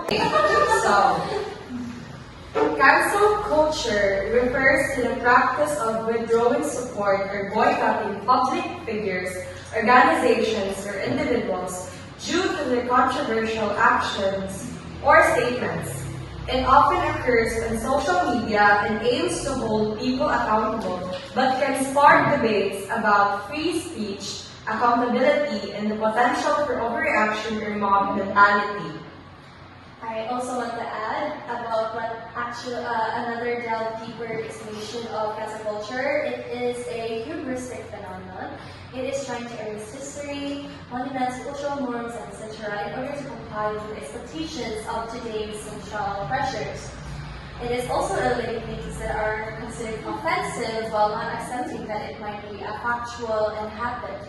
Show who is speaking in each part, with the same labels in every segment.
Speaker 1: So, cancel culture refers to the practice of withdrawing support or boycotting public figures, organizations, or individuals due to their controversial actions or statements. It often occurs on social media and aims to hold people accountable, but can spark debates about free speech, accountability, and the potential for overreaction or mob mentality.
Speaker 2: I also want to add about what another delve deeper explanation of cancel culture. It is a hubristic phenomenon. It is trying to erase history, monuments, cultural norms, and etc. in order to comply with the expectations of today's social pressures. It is also elevating things that are considered offensive while not accepting that it might be a factual and happened.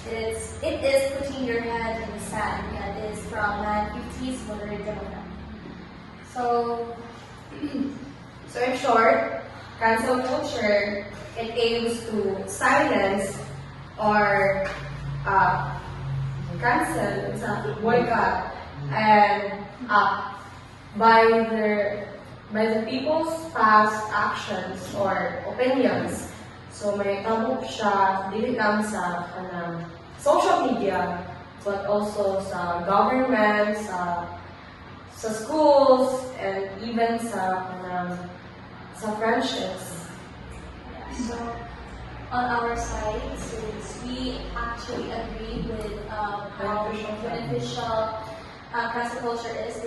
Speaker 2: It is putting your head in the sand, and it is from 1950s modern development. So
Speaker 1: In short, cancel culture, it aims to silence or cancel, boycott, and by the people's past actions or opinions. So may tabok siya dili lang sa social media, but also sa government, sa schools, and even sa friendships.
Speaker 2: So, on our side, since we actually agree with how beneficial cancel culture is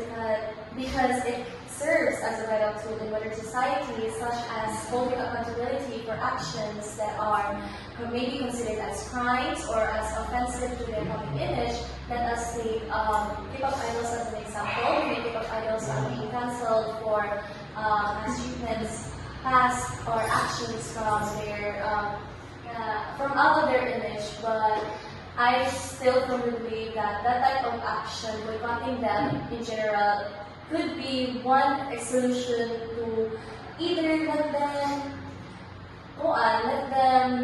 Speaker 2: because it serves as a vital tool in modern society, such as holding accountability for actions that are maybe considered as crimes or as offensive to their public image. Let us take K-pop idols as an example. K-pop idols are being cancelled for treatments past or actions from their from out of their image, but I still firmly believe that that type of action, boycotting them in general, could be one solution to either let them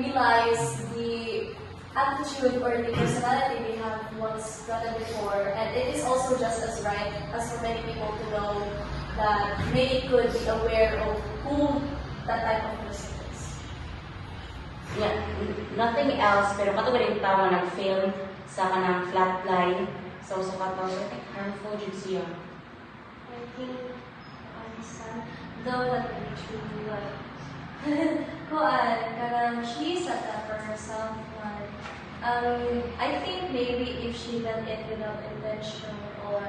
Speaker 2: realize the attitude or the personality they have once gotten before, and it is also just as right as for many people to know that many could be aware of who that type of person is.
Speaker 3: Yeah, nothing else, pero katugad yung tao nag-fail sa kanang flatline. So, sa katawag, I think harmful dyan siya.
Speaker 2: I think understand though what really true like karang she said that for herself like I think maybe if she done it without intention or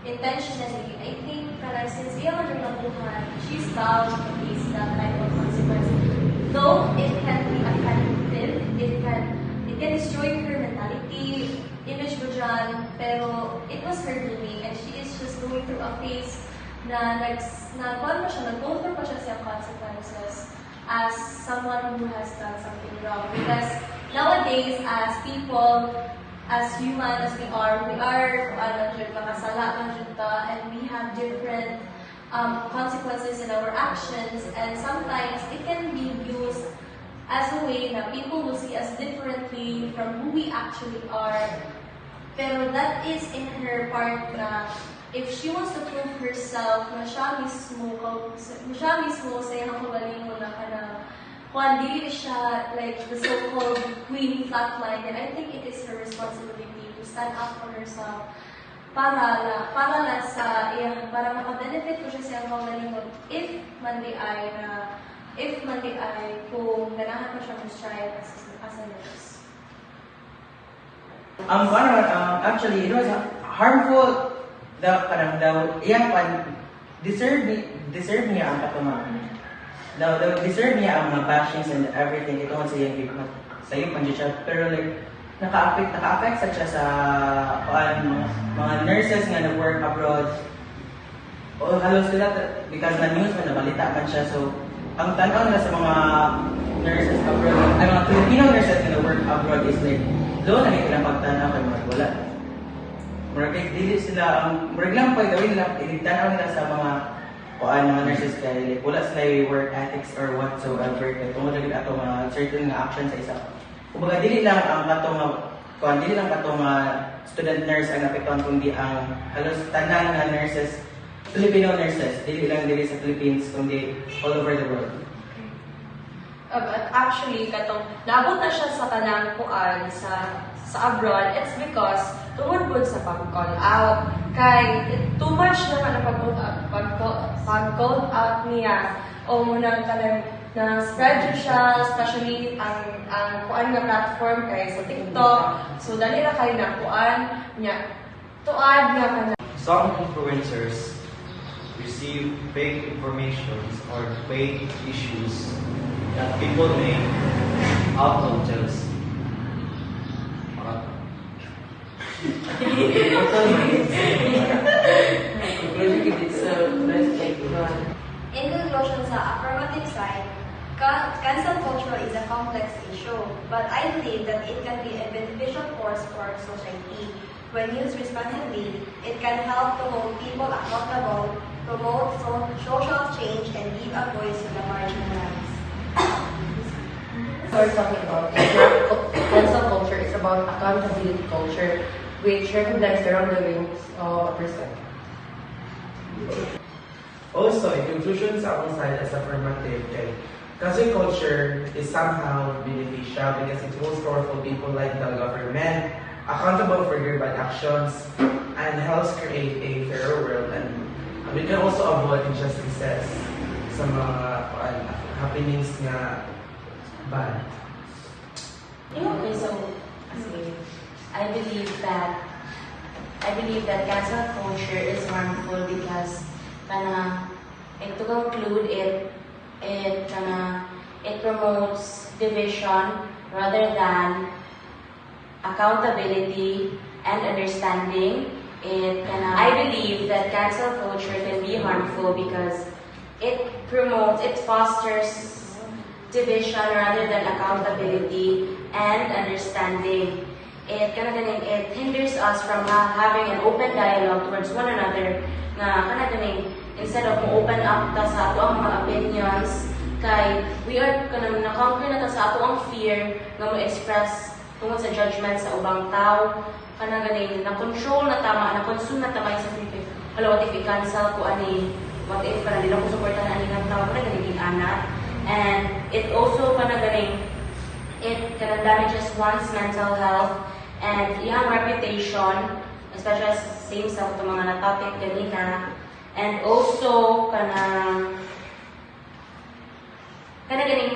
Speaker 2: intentionally, I think karang since iya man yung nabuhan, she's bound to face that type of consequence. Though it can be affected, it can destroy her mentality, image mo dyan, pero it was her doing and she is just going through a phase na nag-go through pa siya sa consequences as someone who has done something wrong. Because nowadays, as people, as human as we are makasala and we have different consequences in our actions, and sometimes it can be used as a way that people will see us differently from who we actually are. Pero that is in her part na if she wants to prove herself na siya mismo sa iyang kagaling mo na kung dili siya like the so-called queen flatline, and I think it is her responsibility to stand up for herself para maka-benefit ko siya sa iyang kagaling mo if man di ay kung ganahan ko siya mag-strive as a nurse.
Speaker 4: Actually, it was harmful. The iyang deserve niya ang katuma. Deserve niya ang mga bashings and everything. Ito sa iyang sa iyong pandiyan. Pero like naka-affect siya sa mga nurses nga nag-work abroad. O halos sila because na news man nabalita man siya. So ang tanaw na sa mga nurses abroad, ay mga Filipino nurses nga nag-work abroad is like doon na nila pagtanaw kay mga wala. Murag dili sila murag lang pa gawin nila tanaw nila sa mga mga nurses kay like, wala sila work ethics or whatsoever kay tungod gid ato mga certain nga action sa isa. Kumbaga dili lang ang dili lang kato nga student nurse ang napektuhan kundi ang halos tanan nga nurses Filipino nurses, dili lang dili sa Philippines, kundi all over the world.
Speaker 1: But actually, katong naabot na siya sa kanang kuan sa abroad, it's because tungod po sa pag-call out. Kay too much na pag-call out niya o muna kanang na spread siya, especially ang kuan nga platform kay sa TikTok. So dali ra kay na kuan niya tuad nga kanang
Speaker 5: Some influencers receive fake informations or fake issues that people make out of jealousy.
Speaker 2: In conclusion, sa affirmative side, cancel culture is a complex issue, but I believe that it can be a beneficial force for society. When used responsibly, it can help to hold people accountable, promote social change, and give a voice to the marginalized.
Speaker 6: We're talking about cancel culture is about accountability culture, which recognizes the wrongdoings of a person.
Speaker 7: Also, in conclusion sa akong side as affirmative, kay cancel culture is somehow beneficial because it holds powerful people like the government accountable for their bad actions and helps create a fairer world, and we can also avoid injustices sa mga happenings nga bad.
Speaker 3: Okay, so I believe that cancel culture is harmful because to conclude it promotes division rather than accountability and understanding. I believe that cancel culture can be harmful because it fosters division rather than accountability and understanding. It hinders us from having an open dialogue towards one another. Instead of open up ta sa ato ang mga opinions, kay we are na-conquer na ta sa ato ang fear nga mo-express tungkol sa judgment sa ubang tao. Na-control na tama, na-consume na tama sa fear. Hala, what if i-cancel ko ani? What if di lang ko supportan ani ng tao? Naging anak. And it also it damages one's mental health and iyang reputation, especially same sa itong mga na-topic ganina. And also, mo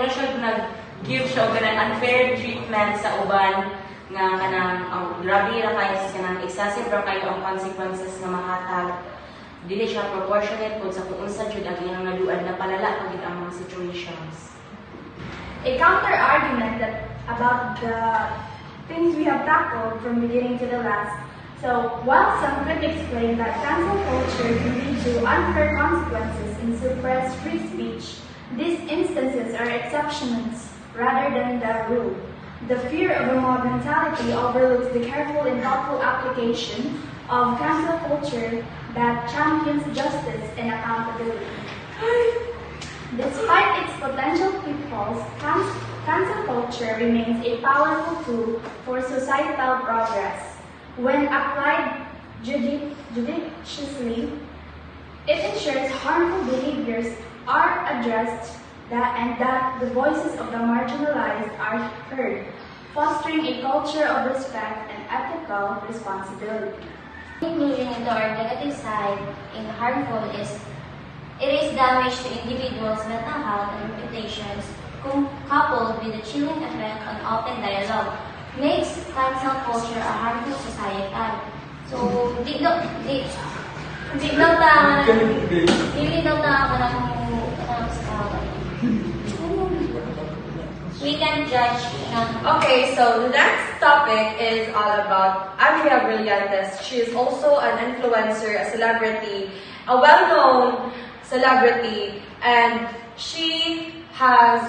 Speaker 3: siya nag-give siya o unfair treatment sa uban nga grabe ra kayo sa excessive ra kayo ang consequences na mahatag. Dili siya proportionate po sa kung unsa jud ang iyang naluad na palala pagit ang mga situations.
Speaker 8: A counter-argument about the things we have tackled from beginning to the last. So, while some critics claim that cancel culture can lead to unfair consequences and suppress free speech, these instances are exceptions rather than the rule. The fear of a mob mentality overlooks the careful and thoughtful application of cancel culture that champions justice and accountability. Despite its potential pitfalls, cancel culture remains a powerful tool for societal progress. When applied judiciously, it ensures harmful behaviors are addressed and that the voices of the marginalized are heard, fostering a culture of respect and ethical responsibility.
Speaker 2: Moving into our negative side in harmful is it is damage to individuals' mental health and reputations, coupled with the chilling effect on open dialogue, makes cancel culture a harmful societal. So, di daw ta we can judge.
Speaker 1: Okay, so the next topic is all about Andrea Brillantes. She is also an influencer, a celebrity, a well-known celebrity, and she has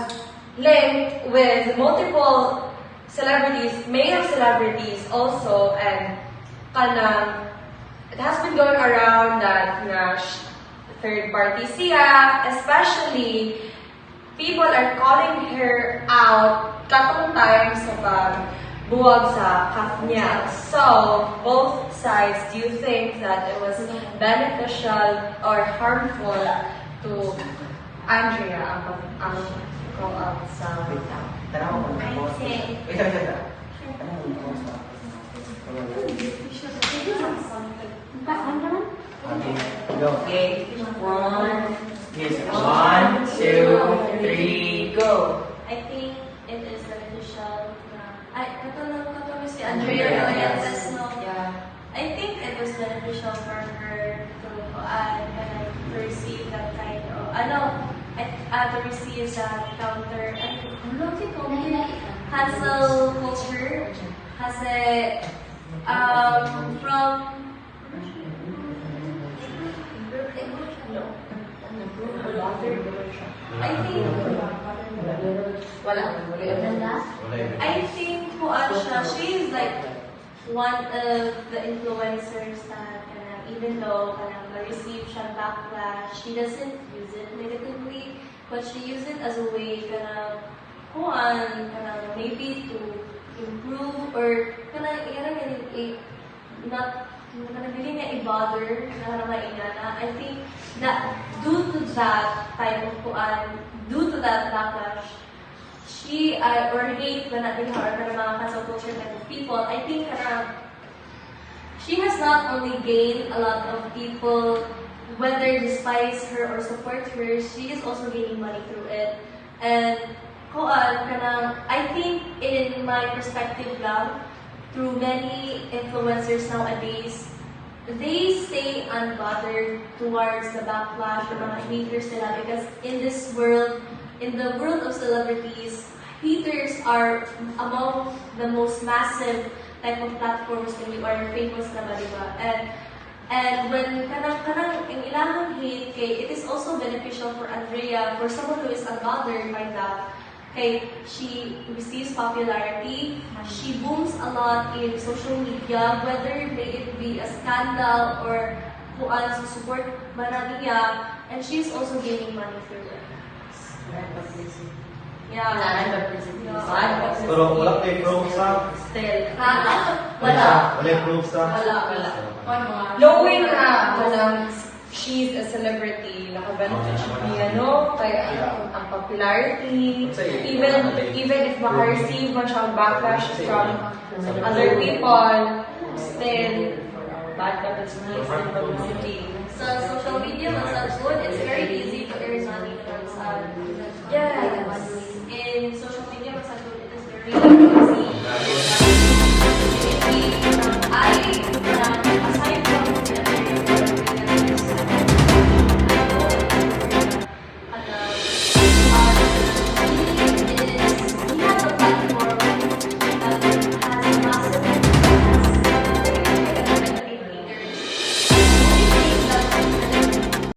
Speaker 1: linked with multiple celebrities, male celebrities also, and it has been going around that third party siya, especially people are calling her out katong time sa buwag sa kanya. So, both sides, do you think that it was beneficial or harmful to Andrea ang call out sa
Speaker 4: Tanaw mo
Speaker 2: I think
Speaker 4: Isa. Tanaw mo sa Okay, go.
Speaker 3: Okay, 1,
Speaker 4: Yes, 1, 2, 3, go.
Speaker 2: I think it is beneficial. Katulad si Andrea Loyantes, no?
Speaker 3: yeah.
Speaker 2: I think it was beneficial for her to receive that kind of, to receive that counter, cancel culture. Kasi, from, I think,
Speaker 6: Wala.
Speaker 2: I think she is like one of the influencers that even though na-receive siya backlash, she doesn't use it negatively, but she uses it as a way maybe to improve or hindi niya i-bother na mainana. I think that due to that backlash, she or hate na natin or mga cancel culture type of people, I think she has not only gained a lot of people, whether despise her or support her, she is also gaining money through it. And I think in my perspective lang, through many influencers nowadays, they stay unbothered towards the backlash or mga haters nila because in the world of celebrities, haters are among the most massive type of platforms when you are famous na ba, diba? And when kanang yung ilang hate kay, it is also beneficial for Andrea, for someone who is unbothered by that. Okay, she receives popularity, she booms a lot in social media, whether may it be a scandal or kuan sa support ba na niya, and she's also gaining money through it. Yeah.
Speaker 5: Pero wala kayo proof sa?
Speaker 2: Still.
Speaker 5: Wala kayo proof sa?
Speaker 1: Knowing na she's a celebrity, nakabenefit niya, no? Kaya ang popularity, even if maka-receive man siyang backlash from other people, still, bad publicity.
Speaker 2: So social media was not good. It's very easy to earn money from
Speaker 1: Yes.
Speaker 2: in social media was not good. It is very easy.